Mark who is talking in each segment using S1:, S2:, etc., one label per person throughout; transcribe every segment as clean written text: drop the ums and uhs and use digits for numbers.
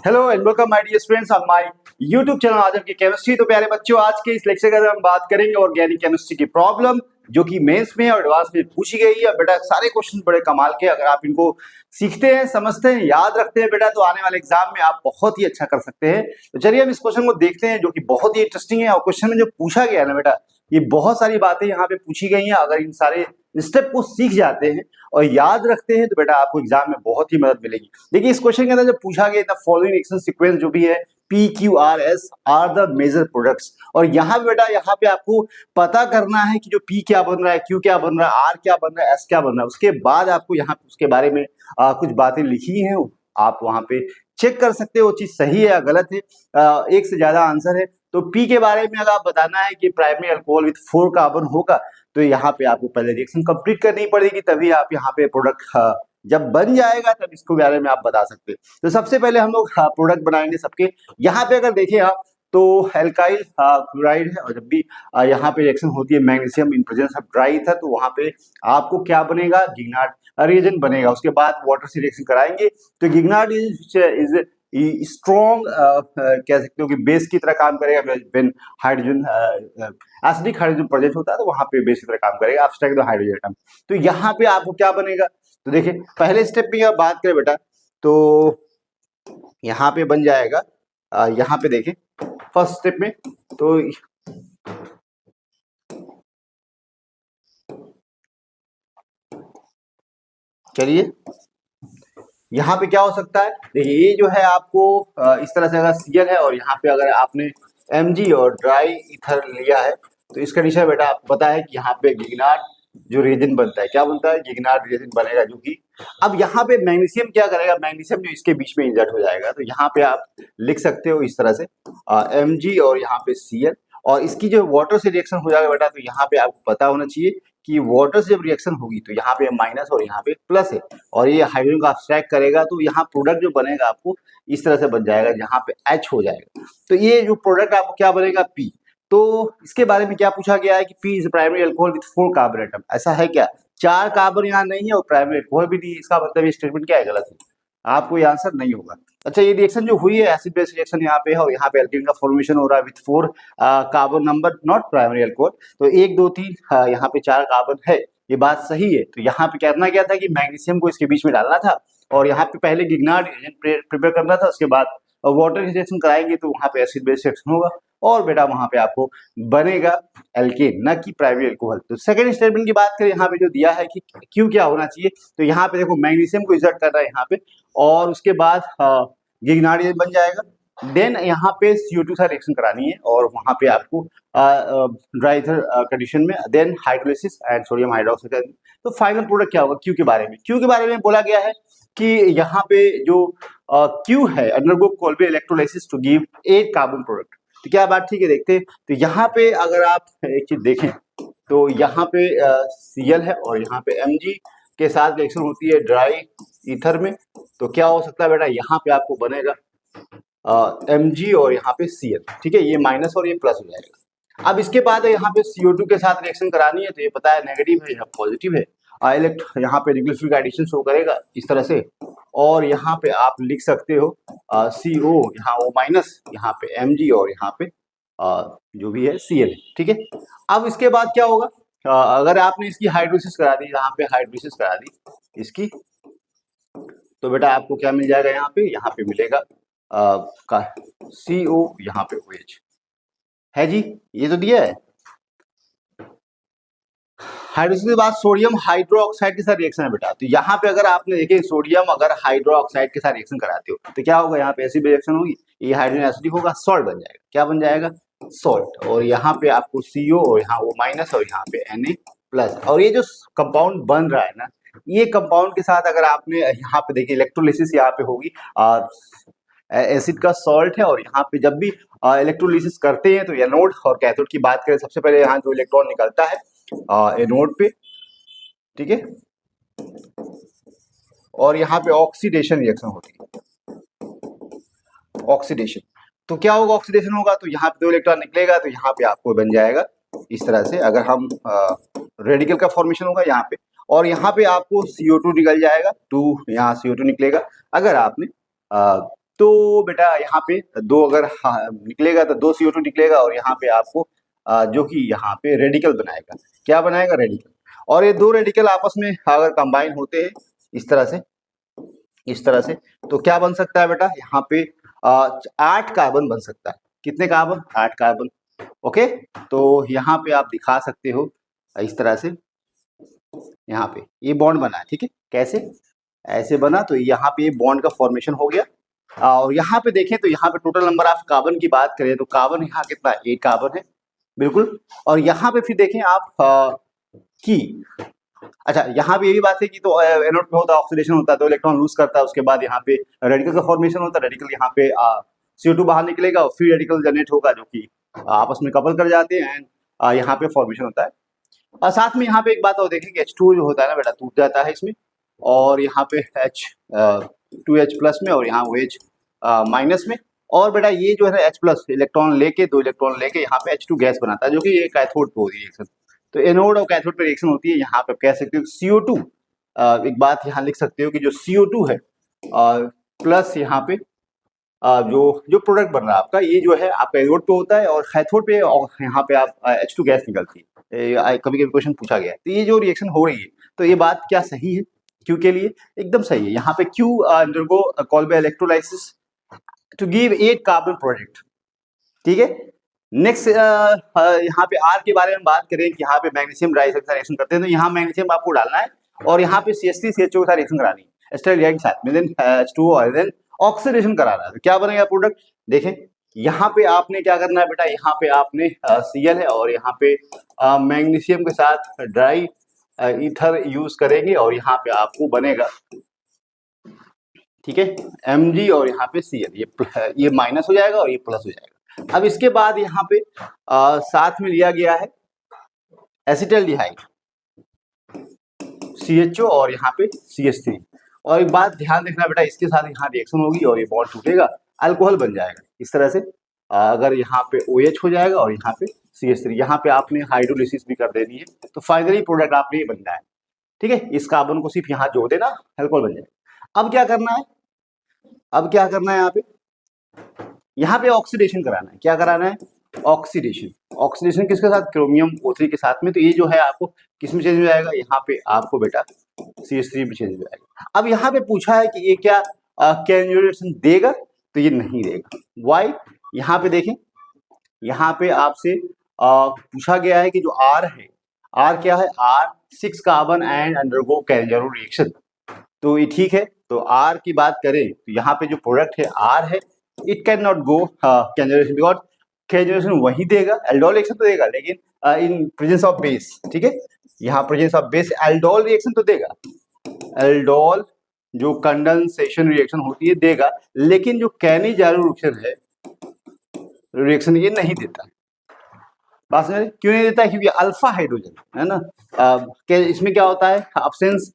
S1: Hello and welcome my dear students on my YouTube channel. आज आपकी chemistry. तो प्यारे बच्चों, आज के इस लेक्चर के अंदर हम बात करेंगे ऑर्गेनिक केमिस्ट्री की प्रॉब्लम, जो कि मेंस में और एडवांस में पूछी गई है। बेटा सारे क्वेश्चन बड़े कमाल के, अगर आप इनको सीखते हैं, समझते हैं, याद रखते हैं बेटा, तो आने वाले एग्जाम में आप बहुत ही अच्छा कर सकते हैं। तो चलिए हम इस क्वेश्चन को देखते हैं, जो कि बहुत ही इंटरेस्टिंग है। और क्वेश्चन में जो पूछा गया है ना बेटा, ये बहुत सारी बातें यहाँ पे पूछी गई हैं। अगर इन सारे स्टेप को सीख जाते हैं और याद रखते हैं तो बेटा आपको एग्जाम में बहुत ही मदद मिलेगी। देखिए इस क्वेश्चन के अंदर जो पूछा गया था, फॉलोइंग रिएक्शन सीक्वेंस जो भी है PQRS are the major products. और यहाँ बेटा यहाँ पे आपको पता करना है कि जो P क्या बन रहा है, Q क्या बन रहा है, R क्या बन रहा है, S क्या बन रहा है। उसके बाद आपको यहाँ उसके बारे में कुछ बातें लिखी हैं, आप वहां पे चेक कर सकते हो वो चीज सही है या गलत है। एक से ज्यादा आंसर है। तो P के बारे में अगर आप बताना है कि प्राइमरी अल्कोहल विथ 4 कार्बन होगा, तो यहाँ पे आपको पहले रिएक्शन कंप्लीट करनी पड़ेगी, तभी आप यहाँ पे प्रोडक्ट जब बन जाएगा तब इसको बारे में आप बता सकते हैं। तो सबसे पहले हम लोग प्रोडक्ट बनाएंगे सबके। यहाँ पे अगर देखें आप तो एल्काइल क्लोराइड है, और जब भी यहाँ पे रिएक्शन होती है magnesium in presence of dry ether, तो वहां पे आपको क्या बनेगा, गिगनार्ड रिएजेंट बनेगा। उसके बाद वाटर से रिएक्शन कराएंगे तो गिगनार्ड इज स्ट्रॉन्ग कह सकते हो कि बेस की तरह काम करेगा। When hydrogen acidic hydrogen present होता है तो वहां पे बेस की तरह काम करेगा। Abstract the hydrogen atom. तो यहाँ पे आपको क्या बनेगा, तो देखिए पहले स्टेप में आप बात करें बेटा, तो यहाँ पे बन जाएगा, यहाँ पे देखें फर्स्ट स्टेप में, तो चलिए यहाँ पे क्या हो सकता है। देखिए ये जो है आपको इस तरह से अगर Cl है, और यहाँ पे अगर आपने Mg और ड्राई ईथर लिया है, तो इस कंडीशन बेटा आपको पता है कि यहाँ पे गिगनार्ड जो रिएजेंट बनता है, क्या बनता है, गिगनार्ड रिएजेंट बनेगा। जो कि अब यहाँ पे मैग्नीशियम क्या करेगा, मैग्नीशियम जो इसके बीच में इंजर्ट हो जाएगा, तो यहाँ पे आप लिख सकते हो इस तरह से Mg और यहाँ पे Cl, और इसकी जो वाटर से रिएक्शन हो जाएगा बेटा, तो यहाँ पे आपको पता होना चाहिए कि वाटर से जब रिएक्शन होगी तो यहाँ पे माइनस और यहाँ पे प्लस है, और ये हाइड्रोजन को अब्स्ट्रैक्ट करेगा, तो यहाँ प्रोडक्ट जो बनेगा आपको इस तरह से बन जाएगा, जहाँ पे H हो जाएगा। तो ये जो प्रोडक्ट आपको क्या बनेगा, P। तो इसके बारे में क्या पूछा गया है कि P is primary alcohol with 4 carbon atom. ऐसा है क्या, 4 कार्बन यहाँ नहीं है और प्राइमरी अल्कोहल भी नहीं है। इसका मतलब ये स्टेटमेंट क्या है, गलत है, आपको ये आंसर नहीं होगा। अच्छा, ये रिएक्शन जो हुई है एसिड बेस रिएक्शन यहाँ पे है, और यहाँ पे एल्कीन का फॉर्मेशन हो रहा है with 4 carbon number, not primary alcohol. तो 1 2 3 यहाँ पे 4 कार्बन है, ये बात सही है। तो यहाँ पे करना क्या था कि मैग्नीशियम को इसके बीच में डालना था, और यहाँ पे पहले गिगनार्ड प्रिपेयर करना था, उसके बाद वाटर रिएक्शन कराएंगे तो वहाँ पे एसिड बेस रिएक्शन होगा, और बेटा वहां पे आपको बनेगा एल्केन, ना कि प्राइमरी अल्कोहल। तो सेकंड स्टेटमेंट की बात करें, यहाँ पे जो दिया है कि क्यू क्या होना चाहिए, तो यहाँ पे देखो मैग्नीशियम को इंसर्ट कर रहा है यहाँ पे, और उसके बाद गिगनार्ड बन जाएगा। देन यहाँ पे CO2 से रिएक्शन करानी है, और वहां पे आपको ड्राई ईथर कंडीशन में then hydrolysis and sodium hydroxide. तो फाइनल प्रोडक्ट क्या होगा, क्यू के बारे में। क्यू के बारे में बोला गया है कि यहाँ पे जो क्यू है, undergo Kolbe electrolysis to give 8 carbon product. तो क्या बात ठीक है, देखते हैं। तो यहाँ पे अगर आप एक चीज देखें, तो यहाँ पे Cl है, और यहाँ पे Mg के साथ रिएक्शन होती है ड्राई ईथर में, तो क्या हो सकता है बेटा, यहाँ पे आपको बनेगा Mg और यहाँ पे Cl, ठीक है, ये माइनस और ये प्लस हो जाएगा। अब इसके बाद यहाँ पे CO2 के साथ रिएक्शन करानी है, तो ये पता है नेगेटिव है या पॉजिटिव है। यहाँ पे न्यूक्लियोफिलिक एडिशन शो करेगा इस तरह से, और यहाँ पे आप लिख सकते हो CO, यहाँ O माइनस, यहाँ पे Mg और यहाँ पे जो भी है Cl, ठीक है। अब इसके बाद क्या होगा, अगर आपने इसकी हाइड्रोलिसिस करा दी, यहाँ पे हाइड्रोलिसिस करा दी इसकी, तो बेटा आपको क्या मिल जाएगा, यहाँ पे मिलेगा CO, यहाँ पे OH है जी, ये तो दिया है। हाइड्रोलिसिस के बाद सोडियम हाइड्रोक्साइड के साथ रिएक्शन है बेटा। तो यहाँ पे अगर आपने देखे सोडियम अगर हाइड्रोक्साइड के साथ रिएक्शन कराते हो, तो क्या होगा, यहाँ पे एसिड रिएक्शन होगी, ये हाइड्रोजन एसिडिक होगा, सॉल्ट बन जाएगा। क्या बन जाएगा, सॉल्ट। और यहाँ पे आपको CO और यहाँ O माइनस और यहाँ पे Na प्लस। और ये जो कंपाउंड बन रहा है ना, ये कंपाउंड के साथ अगर आपने यहाँ पे देखिए इलेक्ट्रोलिसिस यहाँ पे होगी, एसिड का सॉल्ट है, और यहाँ पे जब भी इलेक्ट्रोलिसिस करते हैं तो एनोड और कैथोड की बात करें, सबसे पहले यहाँ जो इलेक्ट्रॉन निकलता है एनोड पे, ठीक है, और यहाँ पे ऑक्सीडेशन रिएक्शन होती है, ऑक्सीडेशन। तो क्या होगा, ऑक्सीडेशन होगा तो यहाँ पे 2 इलेक्ट्रॉन निकलेगा, तो यहाँ पे आपको बन जाएगा इस तरह से। अगर हम रेडिकल का फॉर्मेशन होगा यहाँ पे, और यहाँ पे आपको CO2 निकल जाएगा, 2 यहाँ CO2 निकलेगा। अगर आपने तो बेटा यहाँ पे दो अगर निकलेगा तो दो CO2 निकलेगा और यहाँ पे आपको जो कि यहाँ पे रेडिकल बनाएगा। क्या बनाएगा? रेडिकल। और ये दो रेडिकल आपस में अगर कंबाइन होते हैं इस तरह से तो क्या बन सकता है बेटा? यहाँ पे 8 कार्बन बन सकता है। कितने कार्बन? 8 कार्बन। ओके, तो यहाँ पे आप दिखा सकते हो इस तरह से, यहाँ पे ये बॉन्ड बना है, ठीक है। कैसे? ऐसे बना, तो यहाँ पे ये बॉन्ड का फॉर्मेशन हो गया। और यहाँ पे देखें तो यहाँ पे टोटल नंबर ऑफ कार्बन की बात करें तो कार्बन यहाँ कितना? 8 कार्बन है, बिल्कुल। और यहाँ पे फिर देखें आप कि अच्छा, यहाँ पे यही बात है कि तो एनोड में होता है, ऑक्सीडेशन होता है, तो इलेक्ट्रॉन लूज करता है, उसके बाद यहाँ पे रेडिकल का फॉर्मेशन होता है। रेडिकल यहाँ पे CO2 बाहर निकलेगा और फिर रेडिकल जनरेट होगा जो कि आपस में कपल कर जाते हैं एंड यहाँ पे फॉर्मेशन होता है। और साथ में यहाँ पे एक बात और देखेंगे, H2 जो होता है ना बेटा, टूट जाता है इसमें, और यहाँ पे H2H प्लस में और यहाँ OH माइनस में। और बेटा ये जो है H प्लस इलेक्ट्रॉन लेके, 2 इलेक्ट्रॉन लेके यहाँ पे H2 गैस बनाता है, जो कि ये कैथोड पे होती है रिएक्शन। तो एनोड और कैथोड पे रिएक्शन होती है। यहाँ पे कह सकते हो CO2, एक बात यहाँ लिख सकते हो कि जो CO2 है प्लस यहाँ पे जो जो प्रोडक्ट बन रहा है आपका, ये जो है आपका एनोड पे होता है और कैथोड पे, और यहाँ पे आप H2 गैस निकलती है। कभी कभी क्वेश्चन पूछा गया है। तो ये जो रिएक्शन हो रही है, तो ये बात क्या सही है? क्यू के लिए एकदम सही है। यहाँ पे Q undergo Kolbe electrolysis to give 8 carbon product, ठीक है। नेक्स्ट यहाँ पे आर के बारे में बात करें कि यहाँ पे मैग्नीशियम डाइऑक्साइड रिएक्शन करते हैं, तो यहाँ मैग्नीशियम आपको डालना है और यहाँ पे CH3 CHO के साथ रिएक्शन करानी है, एस्टर रिएक्ट साथ में, देन H2O और देन ऑक्सीडेशन कराना है। तो क्या बनेगा प्रोडक्ट? देखें यहाँ पे आपने क्या करना है बेटा, यहाँ पे आपने Cl है और यहाँ पे मैग्नीशियम के साथ ड्राई ईथर यूज करेंगे और यहाँ पे आपको बनेगा, ठीक है, Mg और यहाँ पे Cl, ये माइनस हो जाएगा और ये प्लस हो जाएगा। अब इसके बाद यहाँ पे साथ में लिया गया है एसिटल्डिहाइड CHO और यहाँ पे CH3। और एक बात ध्यान रखना बेटा, इसके साथ यहाँ रिएक्शन होगी और ये बॉन्ड टूटेगा, अल्कोहल बन जाएगा इस तरह से। अगर यहाँ पे OH हो जाएगा और यहाँ पे CH3, यहाँ पे आपने हाइड्रोलिसिस भी कर देनी है, तो फाइनली प्रोडक्ट आपने ये बनना है, ठीक है। इस कार्बन को सिर्फ यहाँ जोड़ देना, अल्कोहल बन जाएगा। अब क्या करना है? अब क्या करना है? यहाँ पे ऑक्सीडेशन कराना है। क्या कराना है? ऑक्सीडेशन। ऑक्सीडेशन किसके साथ? क्रोमियम O3 के साथ में। तो ये जो है आपको किस में चेंज हो जाएगा? यहाँ पे आपको बेटा CH3 में चेंज हो जाएगा। अब यहाँ पे पूछा है कि ये क्या कैरियर रिएक्शन देगा? तो ये नहीं देगा। वाई? यहाँ पे देखें, यहाँ पे आपसे पूछा गया है कि जो R है, R क्या है? R 6 carbon and undergo carrier reaction. तो ये ठीक है। तो R की बात करें तो यहाँ पे जो प्रोडक्ट है R है, it can not go condensation, because condensation वही देगा, एल्डोल रिएक्शन तो देगा, लेकिन इन प्रेजेंस ऑफ बेस, ठीक है। यहाँ presence of base aldol reaction तो देगा, एल्डोल जो कंडेंसेशन रिएक्शन होती है देगा, लेकिन जो कैनिजारो रिएक्शन है, रिएक्शन ये नहीं देता। बात समझ? क्यों नहीं देता? क्योंकि अल्फा हाइड्रोजन है ना। इसमें क्या होता है? ऑब्सेंस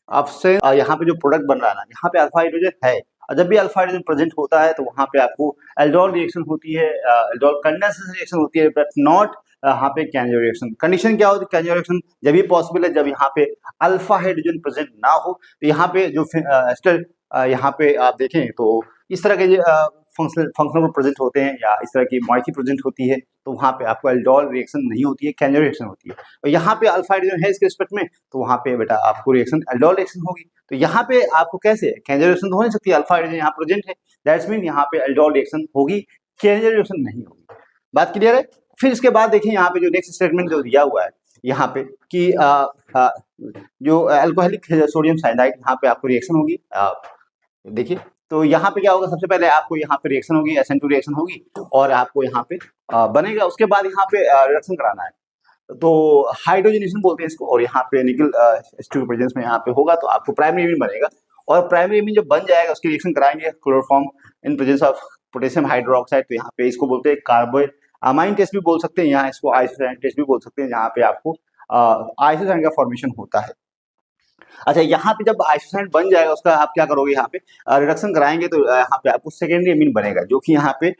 S1: यहाँ पे जो प्रोडक्ट बन रहा है ना, यहाँ पे अल्फा हाइड्रोजन है, और जब भी अल्फा हाइड्रोजन प्रेजेंट होता है तो वहाँ पे आपको एल्डोल रिएक्शन होती है, एल्डोल कंडेंसेशन रिएक्शन होती है, बट नॉट यहाँ पे कैंजर रिएक्शन। कंडीशन क्या होती है? कैंजर रिएक्शन जब भी पॉसिबल है जब यहाँ पे अल्फा हाइड्रोजन प्रेजेंट ना हो। तो यहाँ पे जो एस्टर यहाँ पे आप देखें तो इस तरह के फंक्शनल प्रेजेंट होते हैं या इस तरह की मॉइकी प्रेजेंट होती है, तो वहाँ पे आपको एल्डोल रिएक्शन नहीं होती है, कैंजर रिएक्शन होती है। और यहाँ पे अल्फा हाइड्रोजन है इसके रिस्पेक्ट में, तो वहाँ पे बेटा आपको रिएक्शन एल्डोल रिएक्शन होगी। तो यहाँ पे आपको कैसे कैंजर रिएक्शन तो हो नहीं सकती, अल्फा हाइड्रोजन यहाँ प्रेजेंट है, दैट्स मीन यहाँ पे एल्डोल रिएक्शन होगी, कैंजर रिएक्शन नहीं होगी। बात क्लियर है? फिर इसके बाद देखिए यहाँ पे जो नेक्स्ट स्टेटमेंट जो दिया हुआ है यहाँ पे कि जो अल्कोहलिक सोडियम साइनाइड, यहाँ पे आपको रिएक्शन होगी। देखिए तो यहाँ पे क्या होगा? सबसे पहले आपको यहाँ पे रिएक्शन होगी, SN2 रिएक्शन होगी और आपको यहाँ पे बनेगा। उसके बाद यहाँ पे रिडक्शन कराना है, तो हाइड्रोजनेशन बोलते हैं इसको, और यहाँ पे निकल H2 प्रेजेंस में यहाँ पे होगा तो आपको प्राइमरी एमीन बनेगा। और प्राइमरी एमीन जब बन जाएगा उसकी रिएक्शन कराएंगे chloroform in presence of potassium hydroxide. तो यहाँ पे इसको बोलते हैं कार्बो अमाइन टेस्ट भी बोल सकते हैं, यहाँ इसको आइसोसाइनाइड टेस्ट भी बोल सकते हैं, जहाँ पे आपको आइसोसाइनाइड का फॉर्मेशन होता है। अच्छा, यहाँ पे जब आइसोसाइनाइड बन जाएगा उसका आप क्या करोगे? यहाँ पे रिडक्शन कराएंगे तो यहाँ पे आपको सेकेंडरी एमीन बनेगा, जो कि यहाँ पे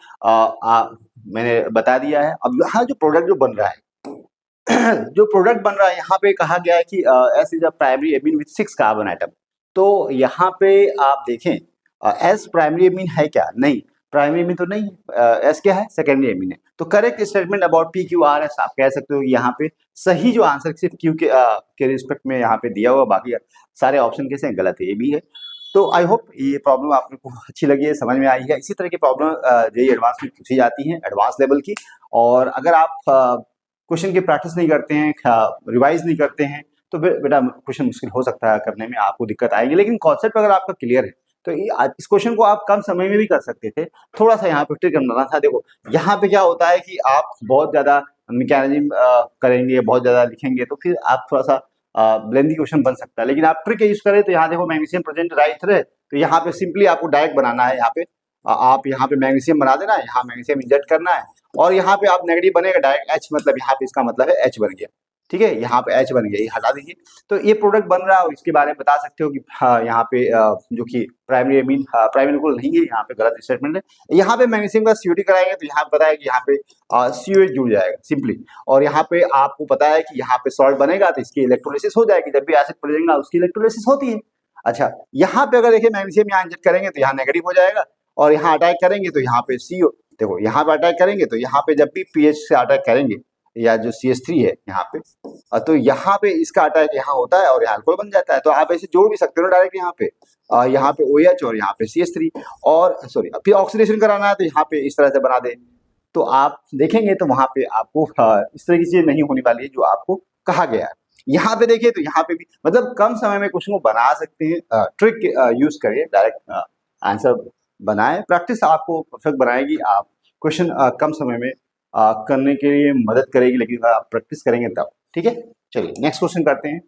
S1: मैंने बता दिया है। अब यहाँ जो प्रोडक्ट जो बन रहा है जो प्रोडक्ट बन रहा है यहाँ पे कहा गया है कि S is a primary amine with 6 carbon atom. तो यहाँ पे आप देखें एस प्राइमरी एमीन है क्या? नहीं, प्राइमरी एमीन तो नहीं है। एस क्या है? सेकेंडरी एमीन है। तो correct statement about P Q R S आप कह सकते हो कि यहाँ पे सही जो आंसर सिर्फ क्यू के रिस्पेक्ट में यहाँ पे दिया हुआ, बाकी सारे ऑप्शन कैसे हैं? गलत है, ये भी है। तो आई होप ये प्रॉब्लम आपको अच्छी लगी है, समझ में आई है। इसी तरह की प्रॉब्लम जेईई एडवांस में पूछी जाती है, एडवांस लेवल की। और अगर आप क्वेश्चन की प्रैक्टिस नहीं करते हैं, रिवाइज नहीं करते हैं, तो बेटा क्वेश्चन मुश्किल हो सकता है करने में, आपको दिक्कत आएगी। लेकिन कॉन्सेप्ट अगर आपका क्लियर है तो इस क्वेश्चन को आप कम समय में भी कर सकते थे। थोड़ा सा यहाँ पे ट्रिक बनाना था। देखो यहाँ पे क्या होता है कि आप बहुत ज्यादा मैकेनिज्म करेंगे, बहुत ज्यादा लिखेंगे, तो फिर आप थोड़ा सा लेंथी क्वेश्चन बन सकता है। लेकिन आप ट्रिक यूज करें तो यहाँ देखो मैग्नीशियम प्रेजेंट राइट है, तो यहाँ पे सिंपली आपको डायरेक्ट बनाना है। यहाँ पे आप यहाँ पे मैग्नीशियम बना देना है, यहाँ मैग्नीशियम इंजेक्ट करना है, और यहाँ पे आप नेगेटिव बनेगा डायरेक्ट एच, मतलब यहाँ पे इसका मतलब है एच बन गया। ठीक है, यहाँ पे एच बन गया, ये हटा दीजिए। तो ये प्रोडक्ट बन रहा है और इसके बारे में बता सकते हो कि हाँ, यहाँ पे जो कि प्राइमरी एमीन प्राइमरी बिल्कुल नहीं है, यहाँ पे गलत स्टेटमेंट है। यहाँ पे मैग्नीशियम का सीओडी कराएंगे तो यहाँ पे पता है कि यहाँ पे सीओएच जुड़ जाएगा सिंपली, और यहाँ पे आपको पता है कि यहाँ पे सॉल्ट बनेगा तो इसकी इलेक्ट्रोलिसिस हो जाएगी। जब भी एसिड पड़ेगा उसकी इलेक्ट्रोलिसिस होती है। अच्छा, यहाँ पे अगर देखिए मैग्नीशियम यहाँ इंजेक्ट करेंगे तो यहाँ नेगेटिव हो जाएगा, और यहाँ अटैक करेंगे तो यहाँ पे सीओ, देखो यहाँ पे अटैक करेंगे तो यहाँ पे जब भी पीएच से अटैक करेंगे या जो CH3 है यहाँ पे, तो यहाँ पे इसका अटैक यहाँ होता है और यहाँ अल्कोहल बन जाता है। तो आप ऐसे जोड़ भी सकते हो डायरेक्ट यहाँ पे OH और यहाँ पे CH3, और सॉरी फिर ऑक्सीडेशन कराना है तो यहाँ पे इस तरह से बना दे। तो आप देखेंगे तो वहां पे आपको इस तरह की चीज नहीं होने वाली है जो आपको कहा गया है। यहाँ पे देखिए तो यहाँ पे भी मतलब कम समय में क्वेश्चन को बना सकते हैं। ट्रिक यूज करिए, डायरेक्ट आंसर बनाए। प्रैक्टिस आपको परफेक्ट बनाएगी। आप क्वेश्चन कम समय में करने के लिए मदद करेगी, लेकिन अगर आप प्रैक्टिस करेंगे तब। ठीक है, चलिए नेक्स्ट क्वेश्चन करते हैं।